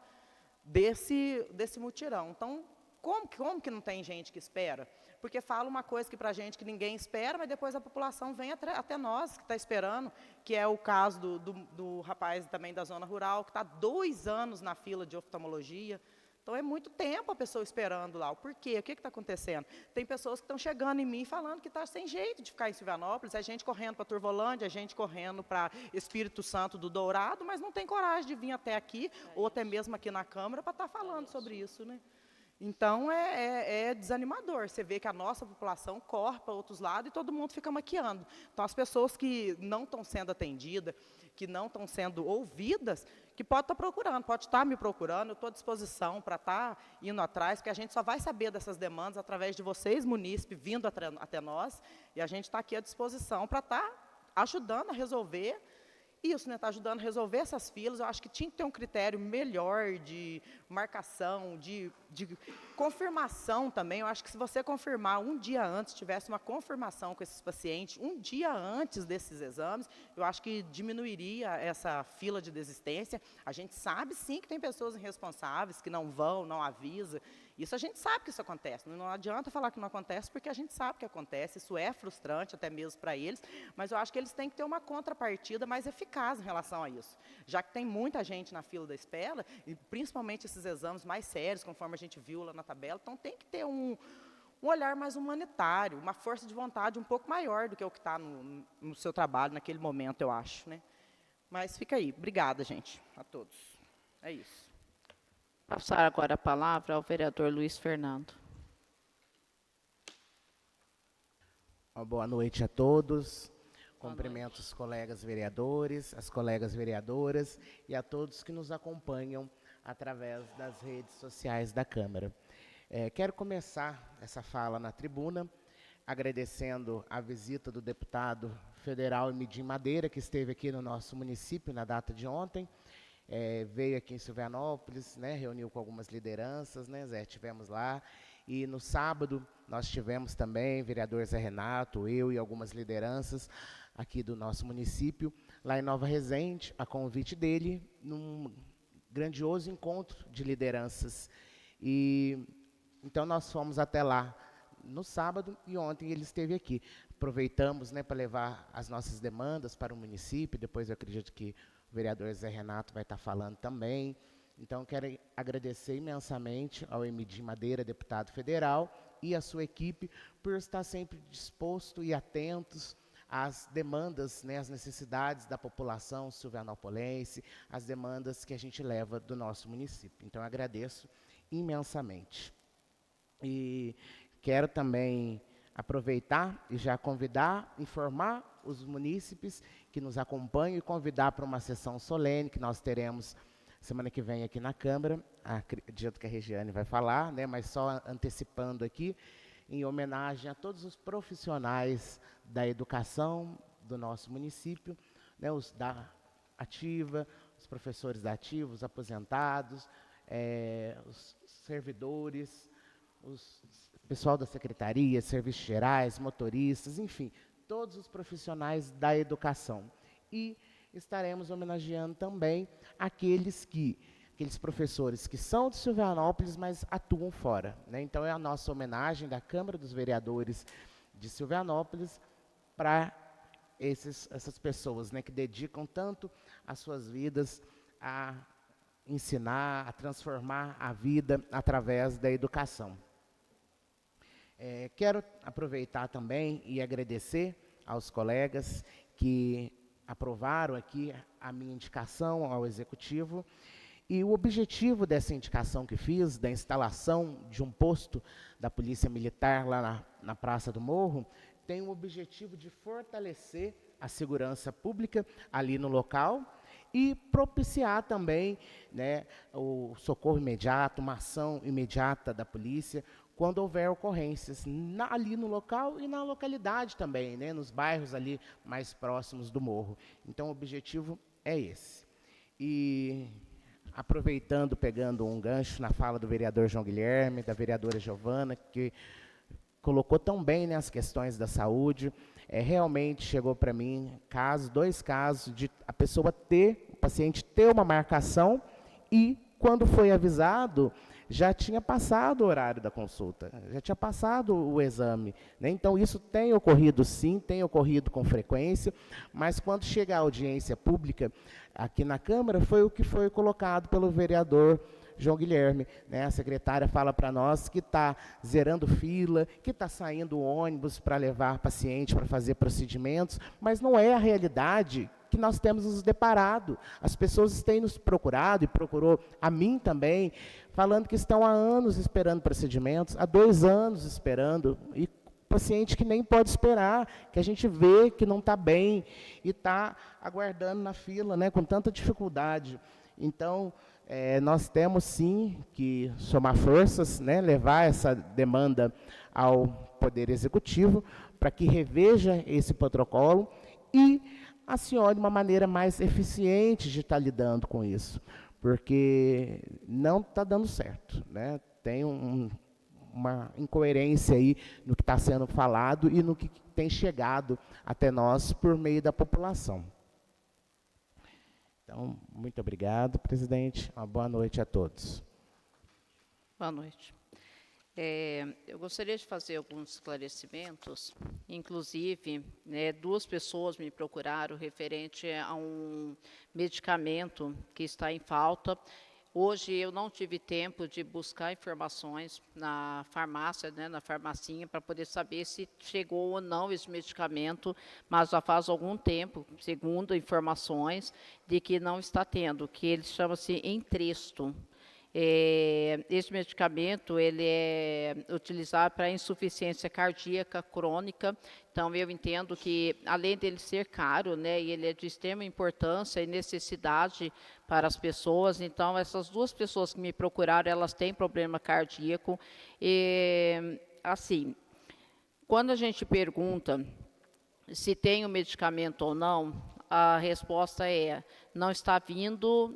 desse mutirão. Então, como que não tem gente que espera? Porque fala uma coisa que para a gente que ninguém espera, mas depois a população vem até nós que está esperando, que é o caso do rapaz também da zona rural, que está 2 anos na fila de oftalmologia. Então, é muito tempo a pessoa esperando lá. Por quê? O que está acontecendo? Tem pessoas que estão chegando em mim falando que está sem jeito de ficar em Silvianópolis, a gente correndo para Turvolândia, a gente correndo para Espírito Santo do Dourado, mas não tem coragem de vir até aqui, ou até mesmo aqui na Câmara, para estar falando sobre isso, né? Então, é desanimador. Você vê que a nossa população corre para outros lados e todo mundo fica maquiando. Então, as pessoas que não estão sendo atendidas, que não estão sendo ouvidas, que pode estar procurando, pode estar me procurando, eu estou à disposição para estar indo atrás, porque a gente só vai saber dessas demandas através de vocês, munícipes, vindo até nós, e a gente está aqui à disposição para estar ajudando a resolver isso, né? Está ajudando a resolver essas filas. Eu acho que tinha que ter um critério melhor de marcação, de confirmação também. Eu acho que se você confirmar um dia antes, tivesse uma confirmação com esses pacientes, um dia antes desses exames, eu acho que diminuiria essa fila de desistência. A gente sabe, sim, que tem pessoas irresponsáveis, que não vão, não avisam. Isso a gente sabe que isso acontece. Não adianta falar que não acontece, porque a gente sabe que acontece. Isso é frustrante, até mesmo para eles. Mas eu acho que eles têm que ter uma contrapartida mais eficaz em relação a isso. Já que tem muita gente na fila da espera, e principalmente esses exames mais sérios, conforme a gente viu lá na tabela, então tem que ter um olhar mais humanitário, uma força de vontade um pouco maior do que o que está no seu trabalho naquele momento, eu acho, né? Mas fica aí. Obrigada, gente, a todos. É isso. Passar agora a palavra ao vereador Luiz Fernando. Uma boa noite a todos. Cumprimento os colegas vereadores, as colegas vereadoras e a todos que nos acompanham através das redes sociais da Câmara. Quero começar essa fala na tribuna agradecendo a visita do deputado federal Emidim Madeira, que esteve aqui no nosso município na data de ontem. Veio aqui em Silvianópolis, né, reuniu com algumas lideranças, né, Zé, estivemos lá, e no sábado nós tivemos também, vereador Zé Renato, eu e algumas lideranças aqui do nosso município, lá em Nova Resende, a convite dele, num grandioso encontro de lideranças. E então nós fomos até lá no sábado e ontem ele esteve aqui. Aproveitamos, né, para levar as nossas demandas para o município, depois eu acredito que o vereador Zé Renato vai estar falando também. Então, quero agradecer imensamente ao Emidim Madeira, deputado federal, e a sua equipe, por estar sempre disposto e atentos às demandas, né, às necessidades da população silvianopolense, às demandas que a gente leva do nosso município. Então, agradeço imensamente. E quero também aproveitar e já convidar, informar os munícipes que nos acompanham e convidar para uma sessão solene que nós teremos semana que vem aqui na Câmara, acredito que a Regiane vai falar, né, mas só antecipando aqui, em homenagem a todos os profissionais da educação do nosso município, né, os da ativa, os professores da ativa, os aposentados, os servidores, pessoal da secretaria, serviços gerais, motoristas, enfim, todos os profissionais da educação. E estaremos homenageando também aqueles professores que são de Silvianópolis, mas atuam fora, né? Então, é a nossa homenagem da Câmara dos Vereadores de Silvianópolis para essas pessoas, né, que dedicam tanto as suas vidas a ensinar, a transformar a vida através da educação. Quero aproveitar também e agradecer aos colegas que aprovaram aqui a minha indicação ao Executivo. E o objetivo dessa indicação que fiz, da instalação de um posto da Polícia Militar lá na Praça do Morro, tem o objetivo de fortalecer a segurança pública ali no local e propiciar também, né, o socorro imediato, uma ação imediata da polícia, quando houver ocorrências ali no local e na localidade também, né, nos bairros ali mais próximos do morro. Então, o objetivo é esse. E, aproveitando, pegando um gancho na fala do vereador João Guilherme, da vereadora Giovana, que colocou tão bem, né, as questões da saúde, realmente chegou para mim dois casos de o paciente ter uma marcação e, quando foi avisado, já tinha passado o horário da consulta, já tinha passado o exame, né? Então, isso tem ocorrido sim, tem ocorrido com frequência, mas quando chega a audiência pública aqui na Câmara, foi o que foi colocado pelo vereador João Guilherme, né? A secretária fala para nós que está zerando fila, que está saindo ônibus para levar paciente para fazer procedimentos, mas não é a realidade que nós temos nos deparado. As pessoas têm nos procurado, e procurou a mim também, falando que estão há anos esperando procedimentos, há 2 anos esperando, e paciente que nem pode esperar, que a gente vê que não está bem, e está aguardando na fila, né, com tanta dificuldade. Então, nós temos sim que somar forças, né, levar essa demanda ao Poder Executivo, para que reveja esse protocolo e acione uma maneira mais eficiente de estar lidando com isso, porque não está dando certo, né? Tem uma incoerência aí no que está sendo falado e no que tem chegado até nós por meio da população. Então, muito obrigado, presidente. Uma boa noite a todos. Boa noite. Eu gostaria de fazer alguns esclarecimentos. Inclusive, 2 pessoas me procuraram referente a um medicamento que está em falta. Hoje eu não tive tempo de buscar informações na farmácia, na farmacinha, para poder saber se chegou ou não esse medicamento, mas já faz algum tempo, segundo informações, de que não está tendo, que ele chama-se Entresto. Esse medicamento ele é utilizado para insuficiência cardíaca crônica. Então, eu entendo que, além dele ser caro, e ele é de extrema importância e necessidade para as pessoas, então, essas 2 pessoas que me procuraram, elas têm problema cardíaco. Assim, quando a gente pergunta se tem o medicamento ou não, a resposta é: não está vindo,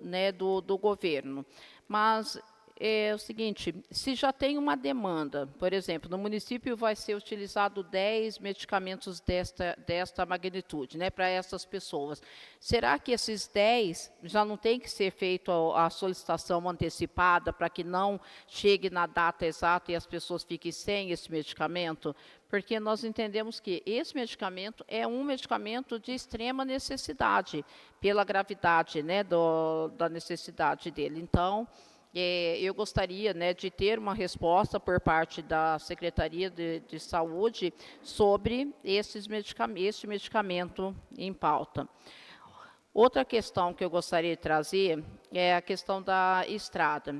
do governo. Mas é o seguinte, se já tem uma demanda, por exemplo, no município vai ser utilizado 10 medicamentos desta magnitude, para essas pessoas. Será que esses 10 já não tem que ser feita a solicitação antecipada para que não chegue na data exata e as pessoas fiquem sem esse medicamento? Porque nós entendemos que esse medicamento é um medicamento de extrema necessidade, pela gravidade, da necessidade dele. Então, eu gostaria, de ter uma resposta por parte da Secretaria de Saúde sobre esse medicamento em pauta. Outra questão que eu gostaria de trazer é a questão da estrada.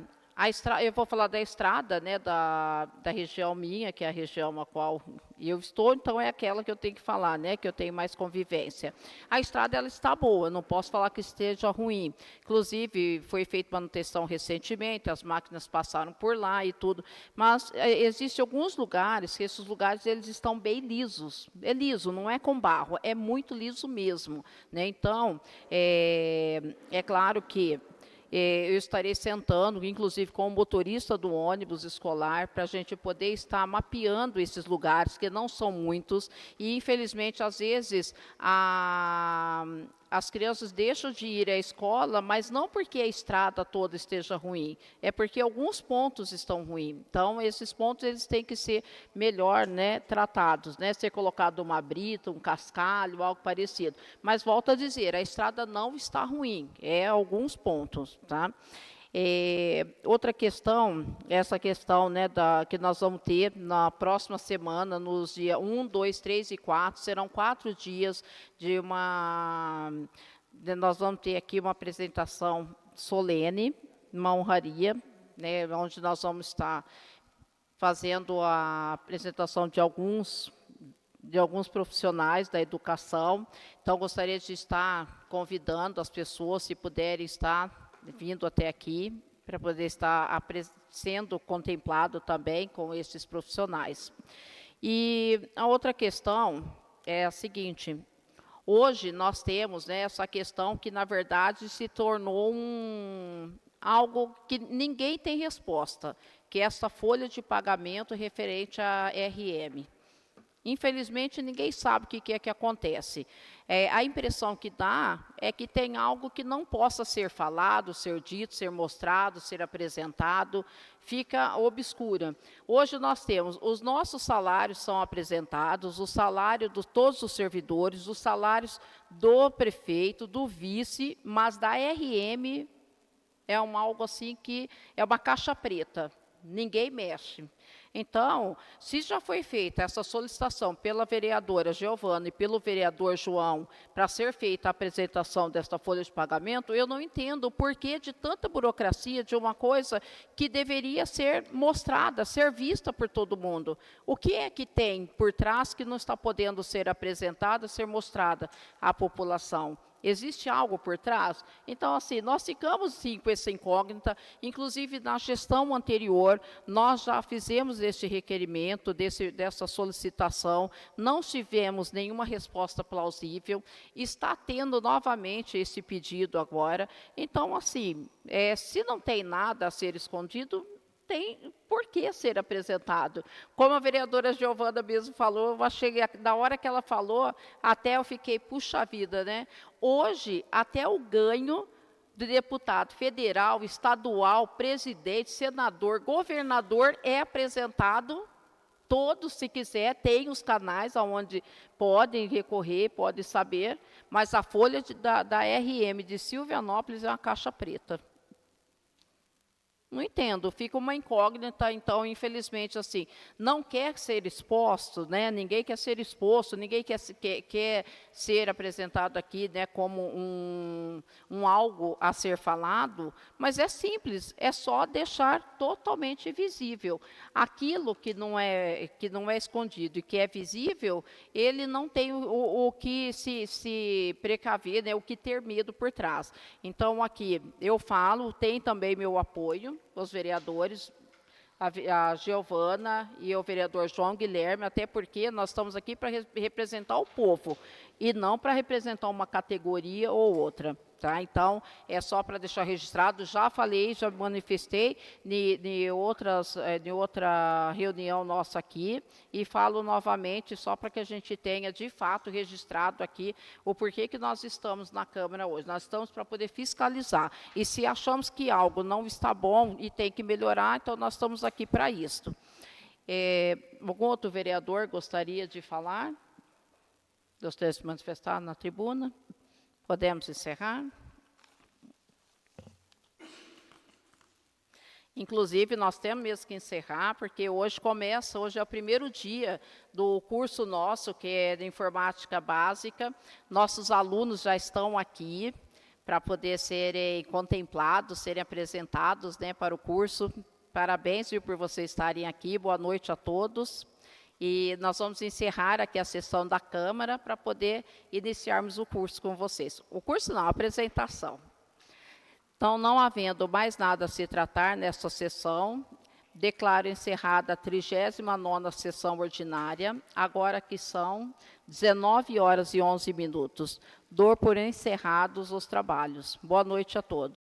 Eu vou falar da estrada, da região minha, que é a região na qual eu estou, então é aquela que eu tenho que falar, que eu tenho mais convivência. A estrada, ela está boa, não posso falar que esteja ruim. Inclusive, foi feita manutenção recentemente, as máquinas passaram por lá e tudo, mas existem alguns lugares, que esses lugares eles estão bem lisos. É liso, não é com barro, é muito liso mesmo. Então, é claro que eu estarei sentando, inclusive com o motorista do ônibus escolar, para a gente poder estar mapeando esses lugares, que não são muitos, e infelizmente, às vezes, as crianças deixam de ir à escola, mas não porque a estrada toda esteja ruim, é porque alguns pontos estão ruins. Então, esses pontos eles têm que ser melhor, tratados, ser colocado uma brita, um cascalho, algo parecido. Mas volto a dizer, a estrada não está ruim, alguns pontos, tá? Outra questão, essa questão, né, que nós vamos ter na próxima semana, nos dias 1, 2, 3 e 4, serão 4 dias nós vamos ter aqui uma apresentação solene, uma honraria, né, onde nós vamos estar fazendo a apresentação de alguns profissionais da educação. Então, gostaria de estar convidando as pessoas, se puderem estar vindo até aqui, para poder estar sendo contemplado também com esses profissionais. E a outra questão é a seguinte: hoje nós temos, né, essa questão que, na verdade, se tornou algo que ninguém tem resposta, que é essa folha de pagamento referente à RM. Infelizmente, ninguém sabe o que é que acontece. A impressão que dá é que tem algo que não possa ser falado, ser dito, ser mostrado, ser apresentado, fica obscura. Hoje nós temos, os nossos salários são apresentados, o salário de todos os servidores, os salários do prefeito, do vice, mas da RM é algo assim que é uma caixa preta, ninguém mexe. Então, se já foi feita essa solicitação pela vereadora Giovana e pelo vereador João para ser feita a apresentação desta folha de pagamento, eu não entendo o porquê de tanta burocracia de uma coisa que deveria ser mostrada, ser vista por todo mundo. O que é que tem por trás que não está podendo ser apresentada, ser mostrada à população? Existe algo por trás? Então, assim, nós ficamos, sim, com essa incógnita. Inclusive, na gestão anterior, nós já fizemos esse requerimento, dessa solicitação, não tivemos nenhuma resposta plausível, está tendo novamente esse pedido agora. Então, assim, se não tem nada a ser escondido, tem por que ser apresentado. Como a vereadora Giovana mesmo falou, eu achei, da hora que ela falou, até eu fiquei, puxa vida, né? Hoje, até o ganho de deputado federal, estadual, presidente, senador, governador é apresentado. Todos, se quiser, tem os canais onde podem recorrer, podem saber, mas a folha da RM de Silvianópolis é uma caixa preta. Não entendo, fica uma incógnita. Então, infelizmente, assim, não quer ser exposto, né? Ninguém quer ser exposto, ninguém quer ser apresentado aqui, né, como um algo a ser falado, mas é simples, é só deixar totalmente visível. Aquilo que não é escondido e que é visível, ele não tem o que se precaver, né, o que ter medo por trás. Então, aqui, eu falo, tem também meu apoio, os vereadores, a Giovana e o vereador João Guilherme, até porque nós estamos aqui para representar o povo e não para representar uma categoria ou outra. Tá? Então, é só para deixar registrado, já falei, já manifestei em outra reunião nossa aqui, e falo novamente, só para que a gente tenha, de fato, registrado aqui o porquê que nós estamos na Câmara hoje. Nós estamos para poder fiscalizar, e se achamos que algo não está bom e tem que melhorar, então nós estamos aqui para isso. Algum outro vereador gostaria de falar? Gostaria de se manifestar na tribuna? Podemos encerrar? Inclusive, nós temos mesmo que encerrar, porque hoje é o primeiro dia do curso nosso, que é de informática básica. Nossos alunos já estão aqui para poder serem contemplados, serem apresentados, né, para o curso. Parabéns, viu, por vocês estarem aqui. Boa noite a todos. E nós vamos encerrar aqui a sessão da Câmara para poder iniciarmos o curso com vocês. O curso não, a apresentação. Então, não havendo mais nada a se tratar nesta sessão, declaro encerrada a 39ª sessão ordinária, agora que são 19h11. Dou por encerrados os trabalhos. Boa noite a todos.